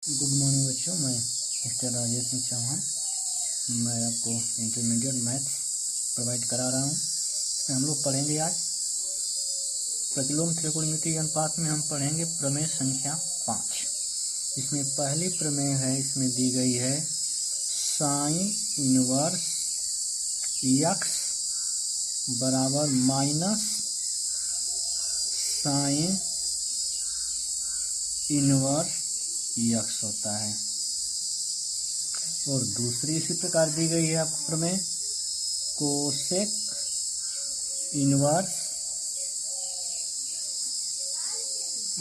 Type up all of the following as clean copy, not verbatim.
Good morning बच्चों, मैं mister Rajesh Singh Chauhan. मैं आपको इंटरमीडिएट मैथ्स प्रोवाइड करा रहा हूँ। इसमें हम लोग पढ़ेंगे आज प्रतिलोम त्रिकोणमितीय अनुपात में हम पढ़ेंगे प्रमेय संख्या 5। इसमें पहली प्रमेय है, इसमें दी गई है साइन इनवर्स एक्स बराबर माइनस साइन इनवर्स यक्स होता है। और दूसरी इसी प्रकार दी गई है आपको प्रमेय कोसेक इनवर्स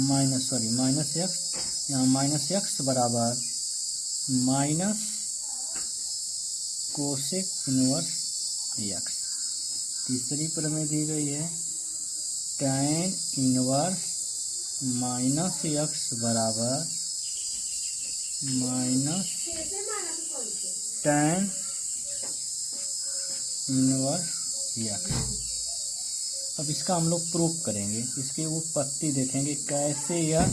माइनस एक्स, यहाँ माइनस एक्स बराबर माइनस कोसेक इनवर्स एक्स। तीसरी प्रमेय दी गई है टैन इनवर्स माइनस एक्स बराबर माइनस टैन इनवर्स एक्स। अब इसका हम लोग प्रूफ करेंगे, इसकी उत्पत्ति देखेंगे कैसे यह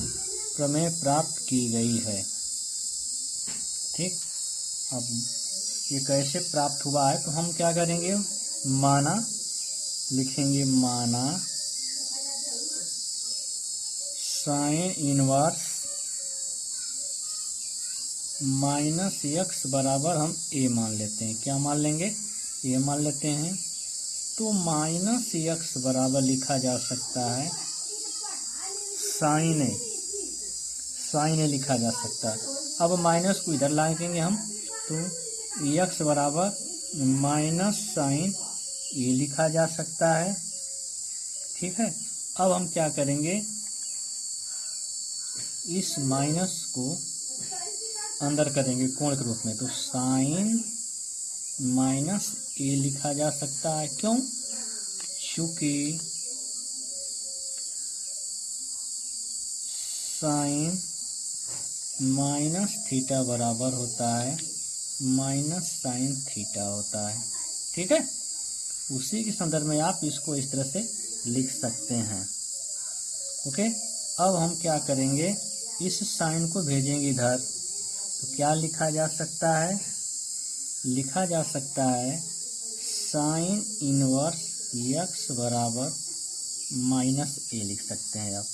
प्रमेय प्राप्त की गई है। ठीक, अब ये कैसे प्राप्त हुआ है तो हम क्या करेंगे, माना लिखेंगे, माना साइन इनवर्स माइनस एक्स बराबर हम ए मान लेते हैं। क्या मान लेंगे? ए मान लेते हैं। तो माइनस एक्स बराबर लिखा जा सकता है साइन ए लिखा जा सकता है। अब माइनस को इधर लाएंगे हम, तो एक्स बराबर माइनस साइन ए लिखा जा सकता है। ठीक है, अब हम क्या करेंगे, इस माइनस को अंदर करेंगे कोण के रूप में, तो साइन माइनस ए लिखा जा सकता है। क्यों? चूंकि साइन माइनस थीटा बराबर होता है माइनस साइन थीटा होता है। ठीक है, उसी के संदर्भ में आप इसको इस तरह से लिख सकते हैं। ओके, अब हम क्या करेंगे, इस साइन को भेजेंगे इधर, तो क्या लिखा जा सकता है, लिखा जा सकता है साइन इनवर्स एक्स बराबर माइनस ए लिख सकते हैं आप।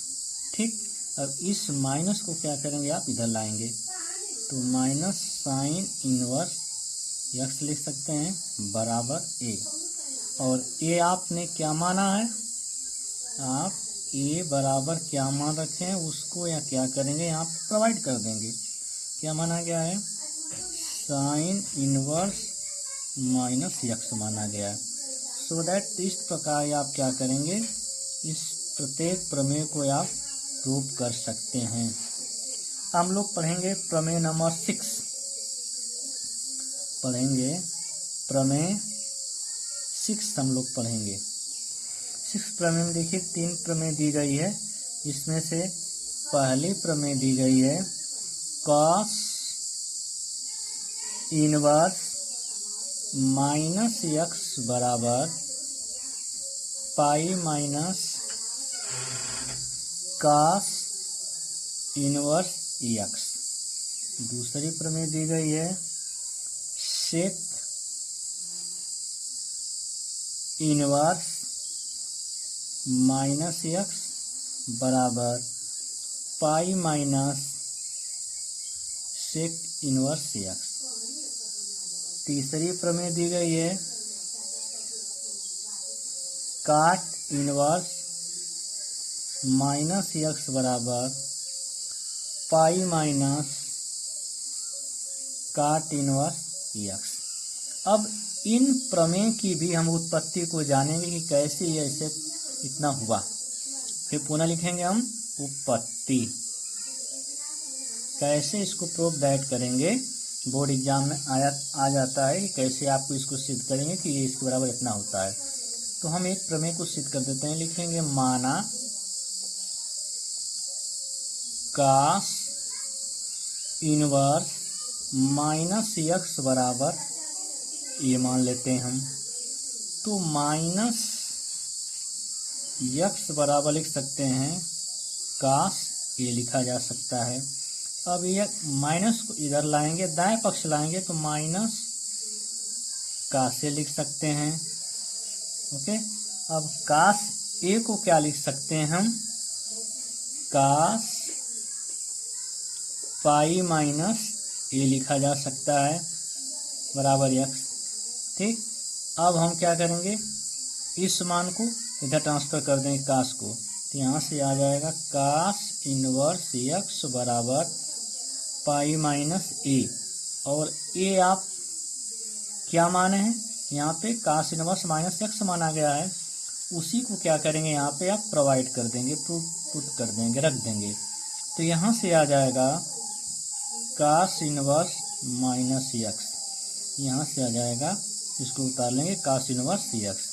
ठीक, अब इस माइनस को क्या करेंगे, आप इधर लाएंगे, तो माइनस साइन इनवर्स एक्स लिख सकते हैं बराबर ए। और ए आपने क्या माना है, आप ए बराबर क्या मान रखे हैं उसको या क्या करेंगे, यहाँ प्रोवाइड कर देंगे। क्या माना गया है, साइन इनवर्स माइनस एक्स माना गया है। सो दैट इस प्रकार आप क्या करेंगे, इस प्रत्येक प्रमेय को आप प्रूव कर सकते हैं। हम लोग पढ़ेंगे प्रमेय नंबर 6, पढ़ेंगे प्रमेय 6 हम लोग पढ़ेंगे। 6 प्रमेय में देखिए 3 प्रमेय दी गई है। इसमें से पहली प्रमेय दी गई है कॉस इनवर्स माइनस एक्स बराबर pi minus cos inverse x. दूसरी प्रमेय दी गई है सेक इनवर्स माइनस एक्स बराबर pi minus sec inverse x. तीसरी प्रमेय दी गई है काट इनवर्स माइनस एक्स बराबर पाई माइनस काट इनवर्स एक्स। अब इन प्रमेय की भी हम उत्पत्ति को जानेंगे कि कैसे ये ऐसे इतना हुआ। फिर पुनः लिखेंगे हम उत्पत्ति, कैसे इसको प्रूफ दैट करेंगे। बोर्ड एग्जाम में आ जाता है कि कैसे आपको इसको सिद्ध करेंगे कि ये इसके बराबर इतना होता है। तो हम एक प्रमेय को सिद्ध कर देते हैं, लिखेंगे माना कॉस इनवर्स माइनस एक्स बराबर ये मान लेते हैं हम, तो माइनस एक्स बराबर लिख सकते हैं काश ये लिखा जा सकता है। अब ये माइनस को इधर लाएंगे, दाएं पक्ष लाएंगे तो माइनस कास से लिख सकते हैं। ओके, अब कास ए को क्या लिख सकते हैं हम, कास पाई माइनस ए लिखा जा सकता है बराबर यक्स। ठीक, अब हम क्या करेंगे, इस मान को इधर ट्रांसफर कर देंगे कास को, तो यहाँ से आ जाएगा कास इनवर्स यक्स बराबर पाई माइनस ए। और ए आप क्या माने हैं, यहाँ पे कास इनवर्स माइनस यक्स माना गया है, उसी को क्या करेंगे यहाँ पे आप प्रोवाइड कर देंगे, पुट कर देंगे, रख देंगे। तो यहाँ से आ जाएगा कास इनवर्स माइनस यक्स, यहाँ से आ जाएगा, इसको उतार लेंगे कास इनवर्स यक्स।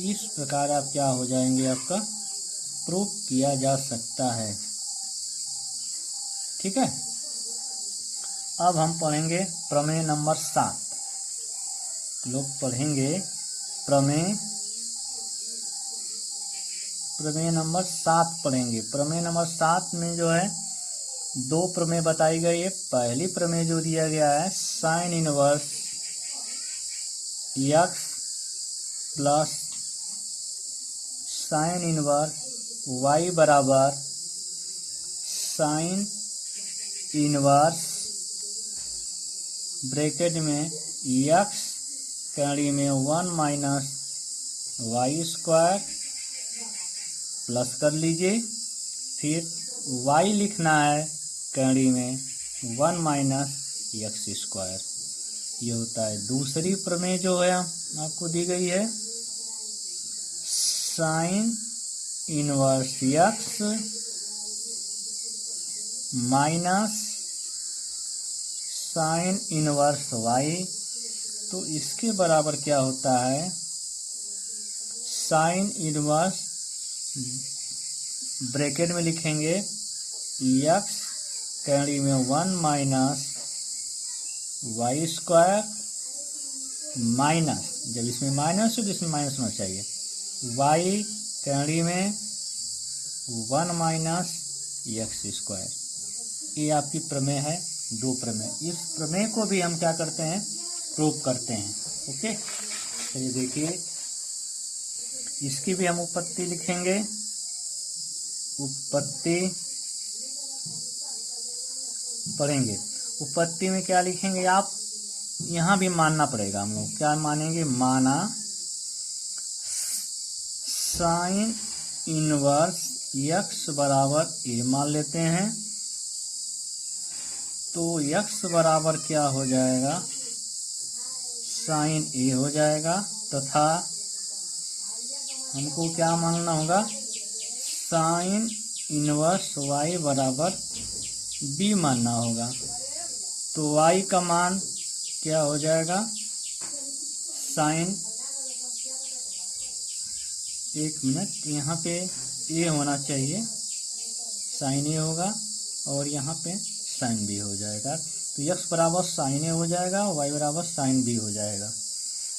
इस प्रकार आप क्या हो जाएंगे, आपका प्रूफ किया जा सकता है। ठीक है, अब हम पढ़ेंगे प्रमेय नंबर 7। लोग पढ़ेंगे प्रमेय नंबर 7 पढ़ेंगे। प्रमेय नंबर 7 में जो है 2 प्रमेय बताई गई है। पहली प्रमेय जो दिया गया है sine inverse x plus sine inverse y बराबर साइन इनवर्स ब्रैकेट में यक्स कड़ी में 1 माइनस वाई स्क्वायर प्लस कर लीजिए, फिर y लिखना है कड़ी में 1 माइनस यक्स स्क्वायर। ये होता है दूसरी प्रमेय जो है आपको दी गई है sine inverse x minus sine inverse y। तो इसके बराबर क्या होता है, साइन इनवर्स ब्रैकेट में लिखेंगे यक्स कड़ी में 1 माइनस वाई स्क्वायर माइनस, जब इसमें माइनस हो तो इसमें माइनस होना चाहिए, वाई कड़ी में 1 माइनस यक्स स्क्वायर। ये आपकी प्रमेय है, 2 प्रमेय। इस प्रमेय को भी हम क्या करते हैं, प्रूव करते हैं। ओके, चलिए देखिए, इसकी भी हम उत्पत्ति लिखेंगे। उत्पत्ति पढ़ेंगे। उत्पत्ति में क्या लिखेंगे आप, यहाँ भी मानना पड़ेगा, हम लोग क्या मानेंगे, माना साइन इनवर्स यक्स बराबर ए मान लेते हैं। तो यक्स बराबर क्या हो जाएगा, साइन ए हो जाएगा, तथा हमको क्या मानना होगा, साइन इनवर्स y बराबर b मानना होगा। तो y का मान क्या हो जाएगा, साइन, एक मिनट, यहाँ पे a होना चाहिए, साइन ए होगा, और यहाँ पे साइन b हो जाएगा। तो x बराबर साइन ए हो जाएगा, y बराबर साइन b हो जाएगा।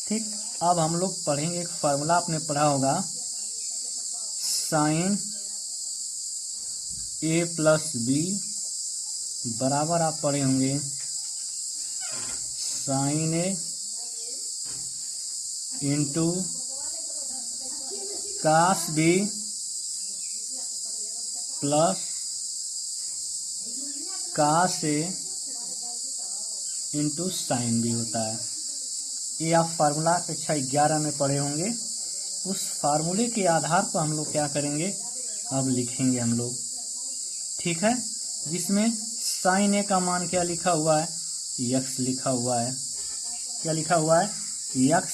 ठीक, अब हम लोग पढ़ेंगे एक फार्मूला, आपने पढ़ा होगा, साइन ए प्लस बी बराबर, आप पढ़े होंगे sine A into cos B plus cos A into sine B होता है। ये आप फार्मूला कक्षा 11 में पढ़े होंगे। उस फार्मूले के आधार पर हम लोग क्या करेंगे, अब लिखेंगे हम लोग। ठीक है, जिसमें साइन ए का मान क्या लिखा हुआ है, यक्स लिखा हुआ है। क्या लिखा हुआ है, यक्स।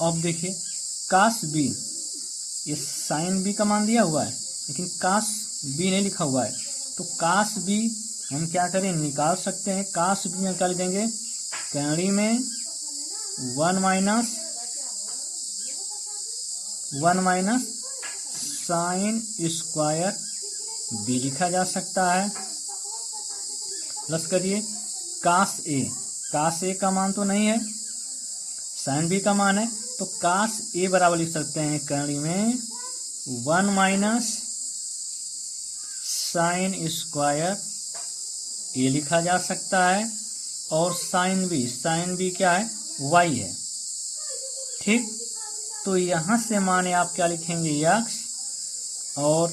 अब देखिए कास बी, ये साइन बी का मान दिया हुआ है, लेकिन कास बी नहीं लिखा हुआ है। तो कास बी हम क्या करें, निकाल सकते हैं। कास बी में निकाल देंगे, कड़ी में 1 माइनस साइन स्क्वायर बी लिखा जा सकता है, प्लस करिए कास ए का मान तो नहीं है, साइन बी का मान है, तो कास ए बराबर लिख सकते हैं कड़ी में 1 माइनस साइन स्क्वायर ये लिखा जा सकता है, और साइन बी क्या है, वाई है। ठीक, तो यहां से माने आप क्या लिखेंगे, यक्स, और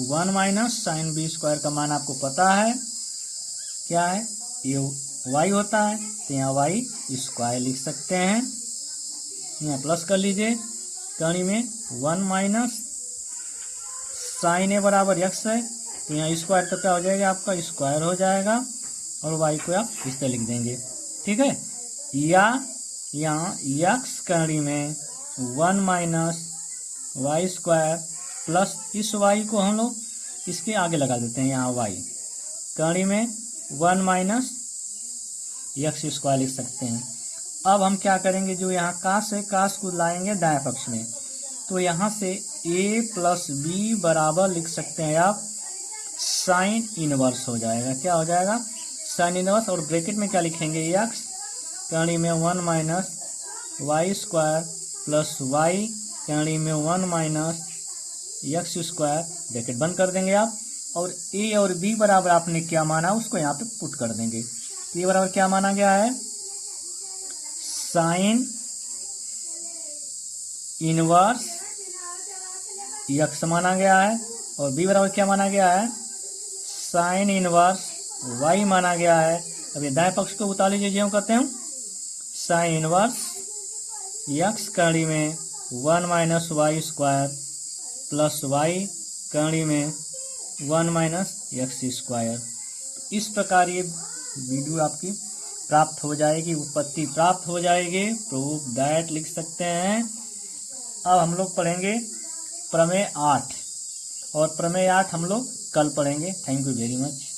1 माइनस साइन बी स्क्वायर का मान आपको पता है क्या है, ये वाई होता है, तो यहाँ वाई स्क्वायर लिख सकते हैं। यहाँ प्लस कर लीजिए, कड़ी में 1 माइनस साइन ए बराबर यक्स है, तो यहाँ स्क्वायर तो क्या हो जाएगा, आपका स्क्वायर हो जाएगा, और वाई को आप इस तरह लिख देंगे। ठीक है, या यहाँ यक्स कड़ी में 1 माइनस वाई स्क्वायर प्लस इस वाई को हम लोग इसके आगे लगा देते हैं, यहाँ वाई कड़ी में 1 माइनस यक्स स्क्वायर लिख सकते हैं। अब हम क्या करेंगे, जो यहाँ कास है, कास को लाएंगे दाएं पक्ष में, तो यहाँ से a प्लस बी बराबर लिख सकते हैं आप साइन इनवर्स हो जाएगा। क्या हो जाएगा, साइन इनवर्स, और ब्रैकेट में क्या लिखेंगे, यक्स कड़ी में 1 minus y square plus y कड़ी में 1 माइनस यक्स स्क्वायर, ब्रैकेट बंद कर देंगे आप, और a और b बराबर आपने क्या माना उसको यहाँ पे पुट कर देंगे। ये बराबर क्या माना गया है, साइन इनवर्स यक्स माना गया है, और b बराबर क्या माना गया है, साइन इनवर्स y माना गया है। अब ये दाएं पक्ष को उतार लीजिए, जो कहते हैं साइन इनवर्स यक्स कड़ी में 1 minus y square plus y कड़ी में 1 माइनस यक्स स्क्वायर। इस प्रकार ये वीडियो आपकी प्राप्त हो जाएगी, उत्पत्ति प्राप्त हो जाएगी, प्रूफ दैट लिख सकते हैं। अब हम लोग पढ़ेंगे प्रमेय 8, और प्रमेय 8 हम लोग कल पढ़ेंगे। Thank you very much.